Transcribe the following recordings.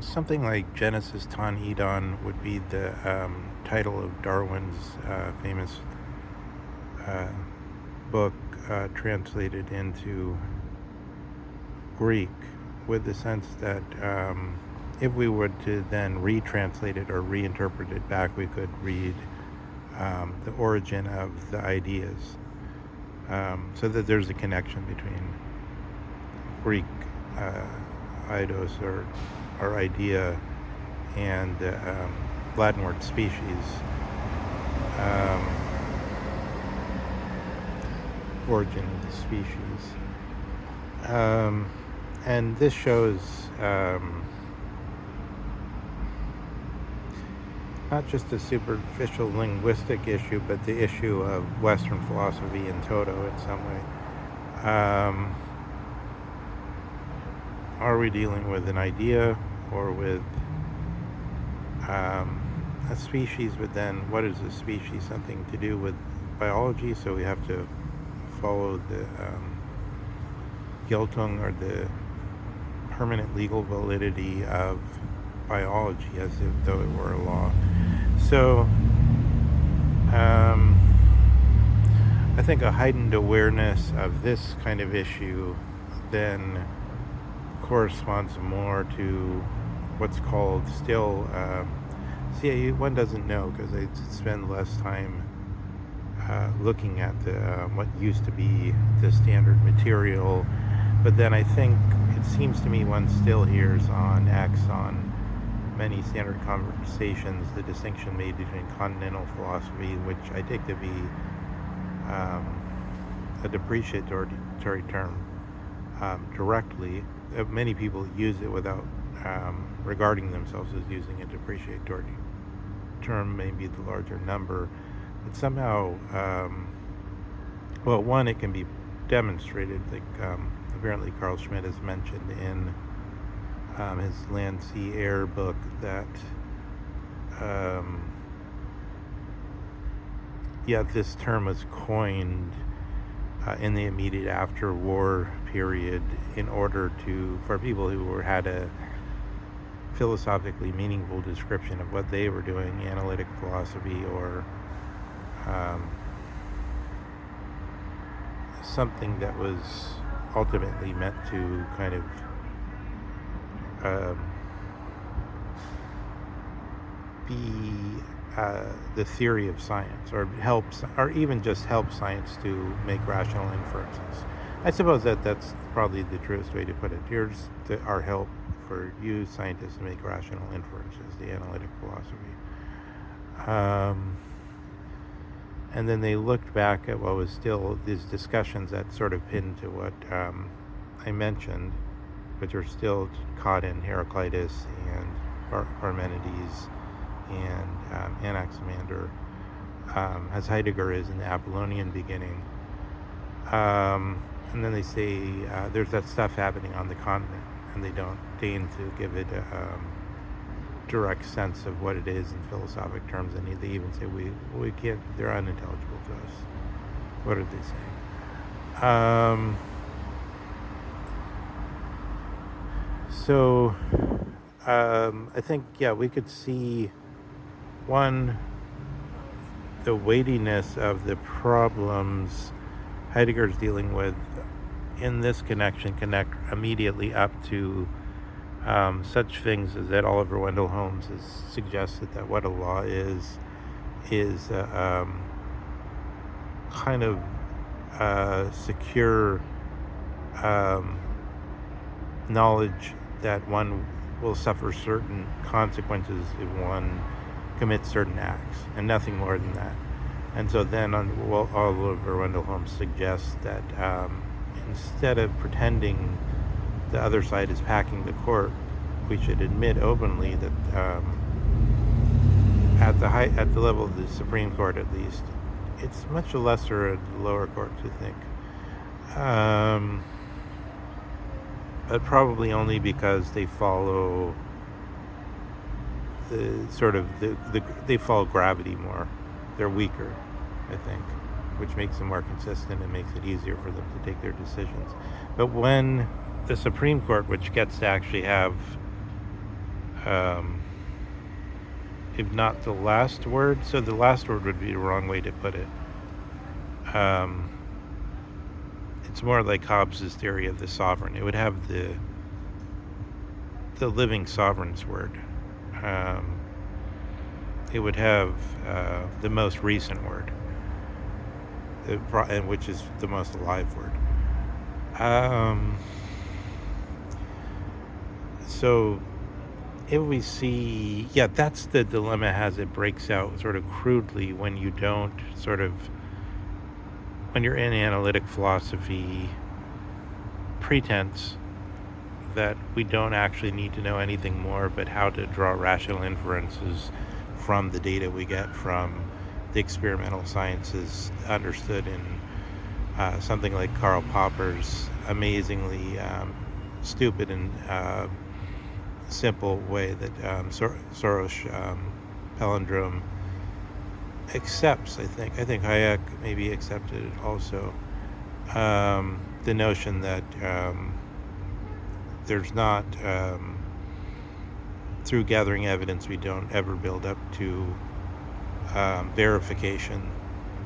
Something like Genesis Ton Edon would be the title of Darwin's famous uh, book, translated into Greek, with the sense that if we were to then retranslate it or reinterpret it back, we could read the origin of the ideas, so that there's a connection between Greek eidos or idea and Latin word species, um, origin of the species. And this shows not just a superficial linguistic issue, but the issue of Western philosophy in toto in some way. Are we dealing with an idea or with a species? But then what is a species? Something to do with biology, so we have to follow the Geltung, or the permanent legal validity of biology, as if though it were a law. So I think a heightened awareness of this kind of issue then corresponds more to what's called still, one doesn't know because they spend less time looking at the what used to be the standard material. But then I think it seems to me one still hears on many standard conversations the distinction made between continental philosophy, which I take to be a depreciatory term directly. Many people use it without regarding themselves as using a depreciatory term, maybe the larger number. But somehow, one, it can be demonstrated, like apparently Carl Schmitt has mentioned in his Land, Sea, Air book, that this term was coined in the immediate after-war period in order for people who had a philosophically meaningful description of what they were doing, analytic philosophy, or something that was ultimately meant to kind of be the theory of science, or even just help science to make rational inferences. I suppose that's probably the truest way to put it. Here's our help for you scientists to make rational inferences, the analytic philosophy. And then they looked back at what was still these discussions that sort of pinned to what I mentioned, which are still caught in Heraclitus and Parmenides and Anaximander, as Heidegger is in the Apollonian beginning. And then they say there's that stuff happening on the continent, and they don't deign to give it a direct sense of what it is in philosophic terms, and they even say we can't, they're unintelligible to us. What are they saying? So I think, we could see, one, the weightiness of the problems Heidegger's dealing with in this connection connect immediately up to such things as that Oliver Wendell Holmes has suggested, that what a law is kind of secure knowledge that one will suffer certain consequences if one commits certain acts, and nothing more than that. And so then Oliver Wendell Holmes suggests that instead of pretending the other side is packing the court, we should admit openly that at the level of the Supreme Court, at least, it's much lesser at the lower courts, I think. But probably only because they follow they follow gravity more. They're weaker, I think, which makes them more consistent and makes it easier for them to take their decisions. But when the Supreme Court, which gets to actually have um, if not the last word. So the last word would be the wrong way to put it. Um, it's more like Hobbes's theory of the sovereign. It would have the living sovereign's word. Um, it would have the most recent word, which is the most alive word. So if we see, yeah, that's the dilemma as it breaks out sort of crudely when you don't when you're in analytic philosophy pretense that we don't actually need to know anything more but how to draw rational inferences from the data we get from the experimental sciences, understood in something like Karl Popper's amazingly stupid and simple way that Soros palindrome accepts. I think Hayek maybe accepted it also. The notion that there's not, through gathering evidence, we don't ever build up to verification,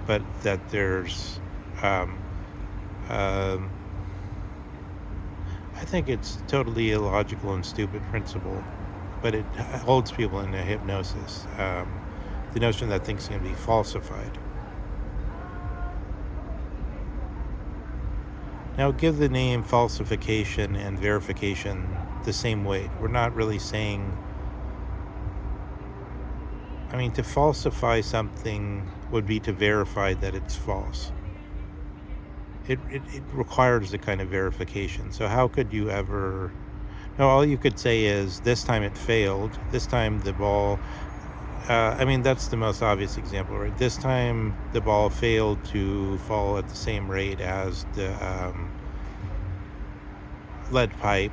but that there's, I think it's totally illogical and stupid principle, but it holds people in a hypnosis. The notion that things can be falsified. Now, give the name falsification and verification the same weight. We're not really saying, I mean, to falsify something would be to verify that it's false. It requires the kind of verification. So how could you ever, no, all you could say is, this time it failed, this time the ball, I mean, that's the most obvious example, right? This time the ball failed to fall at the same rate as the lead pipe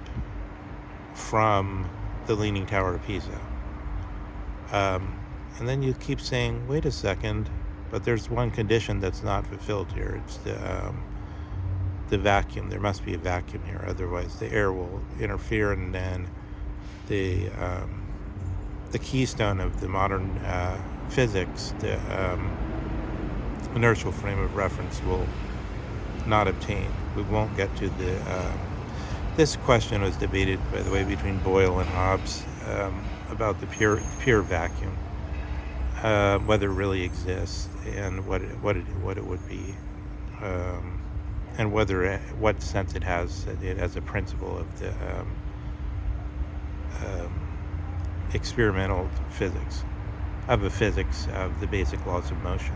from the Leaning Tower of Pisa. And then you keep saying, wait a second, but there's one condition that's not fulfilled here. It's the vacuum. There must be a vacuum here, otherwise the air will interfere, and then the keystone of the modern physics, the inertial frame of reference, will not obtain. We won't get to the... this question was debated, by the way, between Boyle and Hobbes about the pure vacuum, whether it really exists, and what it would be, and what sense it has as a principle of the experimental physics, of the physics of the basic laws of motion.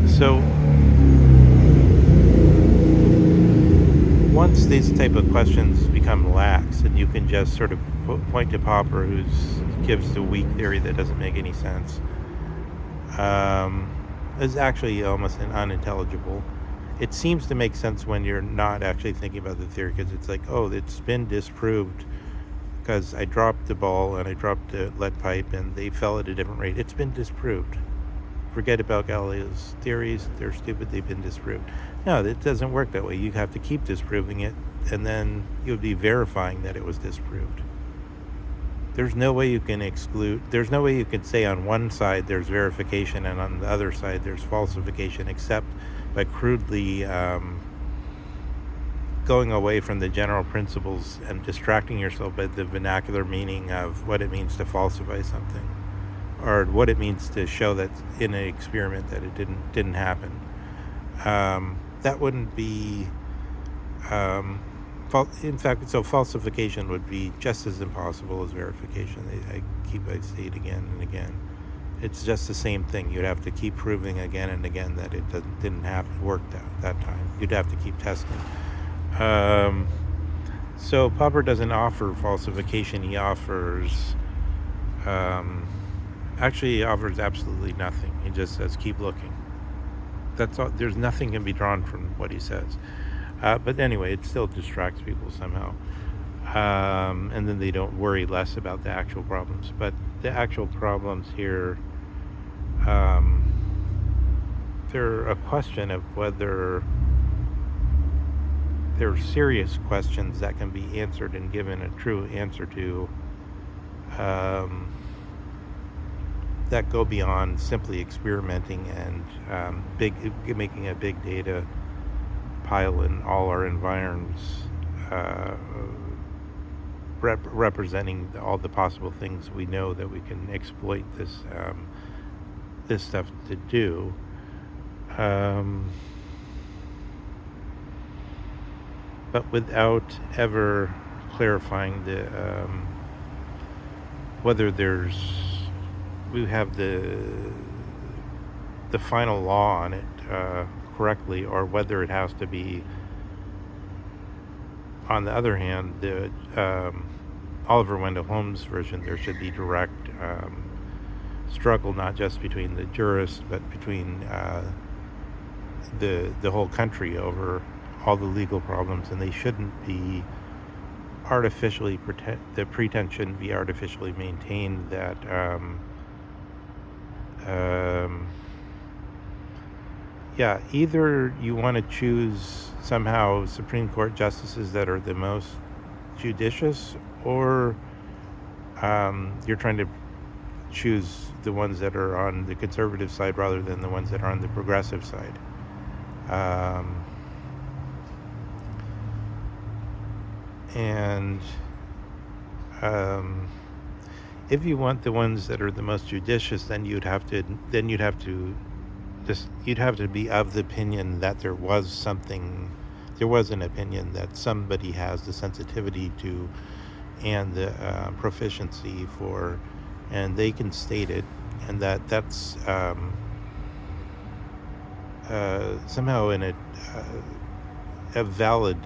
So once these type of questions become lax, and you can just sort of point to Popper, who gives the weak theory that doesn't make any sense, is actually almost unintelligible. It seems to make sense when you're not actually thinking about the theory, because it's like, oh, it's been disproved because I dropped the ball and I dropped the lead pipe and they fell at a different rate. It's been disproved. Forget about Galileo's theories. They're stupid. They've been disproved. No, it doesn't work that way. You have to keep disproving it, and then you'll be verifying that it was disproved. There's no way you can exclude, there's no way you can say on one side there's verification and on the other side there's falsification, except by crudely going away from the general principles and distracting yourself by the vernacular meaning of what it means to falsify something, or what it means to show that in an experiment that it didn't happen. That wouldn't be, in fact, so falsification would be just as impossible as verification. I say it again and again. It's just the same thing. You'd have to keep proving again and again that it didn't happen, worked out that time. You'd have to keep testing. So Popper doesn't offer falsification. He offers, actually he offers absolutely nothing. He just says, keep looking. That's all. There's nothing can be drawn from what he says. But anyway, it still distracts people somehow. And then they don't worry less about the actual problems. But the actual problems here, they're a question of whether are serious questions that can be answered and given a true answer to, that go beyond simply experimenting and making a big data pile in all our environs, representing all the possible things we know that we can exploit this stuff to do. But without ever clarifying whether we have the final law on it correctly, or whether it has to be, on the other hand, the Oliver Wendell Holmes version, there should be direct struggle, not just between the jurists, but between the whole country over all the legal problems, and they shouldn't be artificially the pretense shouldn't be artificially maintained that either you want to choose somehow Supreme Court justices that are the most judicious, or you're trying to choose the ones that are on the conservative side rather than the ones that are on the progressive side. And if you want the ones that are the most judicious, then you'd have to be of the opinion that there was an opinion that somebody has the sensitivity to and the proficiency for, and they can state it, and that's somehow a valid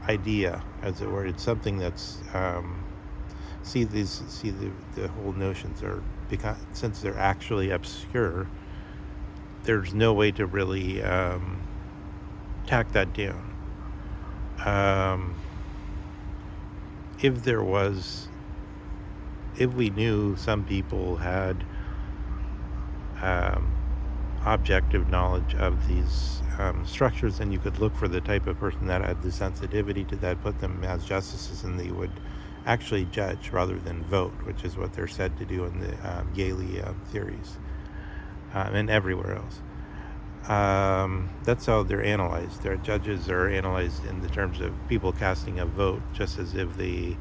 idea, as it were. It's something that's the whole notions are, because since they're actually obscure, there's no way to really tack that down. If we knew some people had objective knowledge of these structures, then you could look for the type of person that had the sensitivity to that, put them as justices, and they would actually judge rather than vote, which is what they're said to do in the Yale theories and everywhere else. That's how they're analyzed. Their judges are analyzed in the terms of people casting a vote, just as if the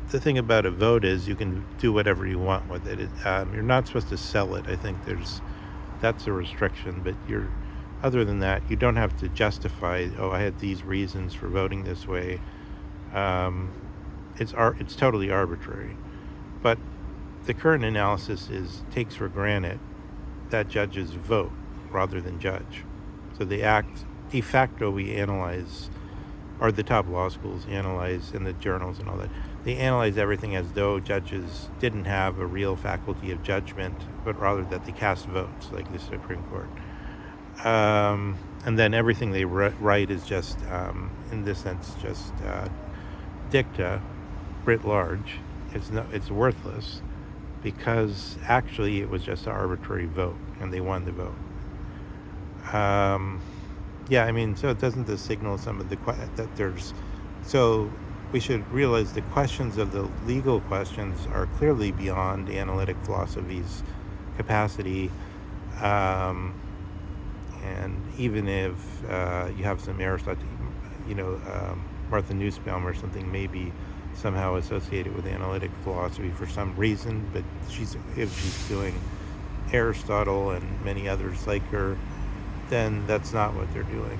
thing about a vote is you can do whatever you want with it. You're not supposed to sell it. I think that's a restriction, but other than that, you don't have to justify, I had these reasons for voting this way. It's totally arbitrary. But the current analysis takes for granted that judges vote rather than judge. So they act de facto. We analyze, or the top law schools analyze in the journals and all that, they analyze everything as though judges didn't have a real faculty of judgment, but rather that they cast votes, like the Supreme Court. And then everything they write is just, in this sense, just dicta, writ large. It's worthless, because actually it was just an arbitrary vote, and they won the vote. So it doesn't this signal some of so we should realize the questions of the legal questions are clearly beyond analytic philosophy's capacity, and even if you have some Aristotle, Martha Nussbaum or something may be somehow associated with analytic philosophy for some reason, but if she's doing Aristotle and many others like her, then that's not what they're doing.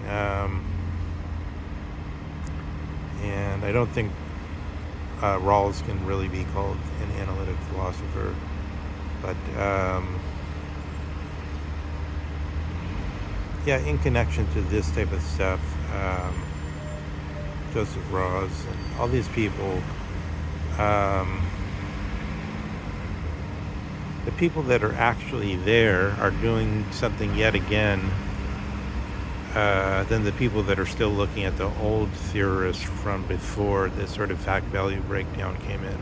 And I don't think Rawls can really be called an analytic philosopher, but in connection to this type of stuff, Joseph Rawls and all these people, the people that are actually there are doing something yet again than the people that are still looking at the old theorists from before this sort of fact-value breakdown came in.